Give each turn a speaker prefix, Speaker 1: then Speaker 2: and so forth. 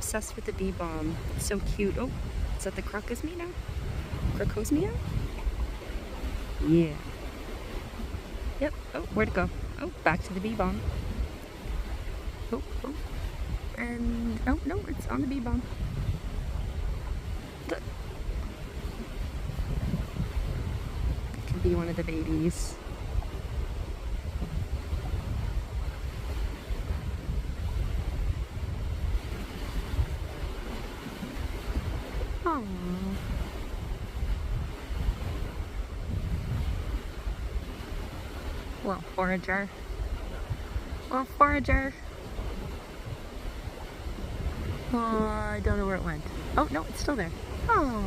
Speaker 1: obsessed with the bee balm. It's so cute. Oh, is that the crocosmia? Crocosmia? Yeah. Yep. Oh, where'd it go? Oh, back to the bee balm. Oh, oh. And, oh, no, it's on the bee balm. Look. It could be one of the babies. Aww. Well, forager. Well, forager. Oh, I don't know where it went. Oh, no, it's still there. Oh.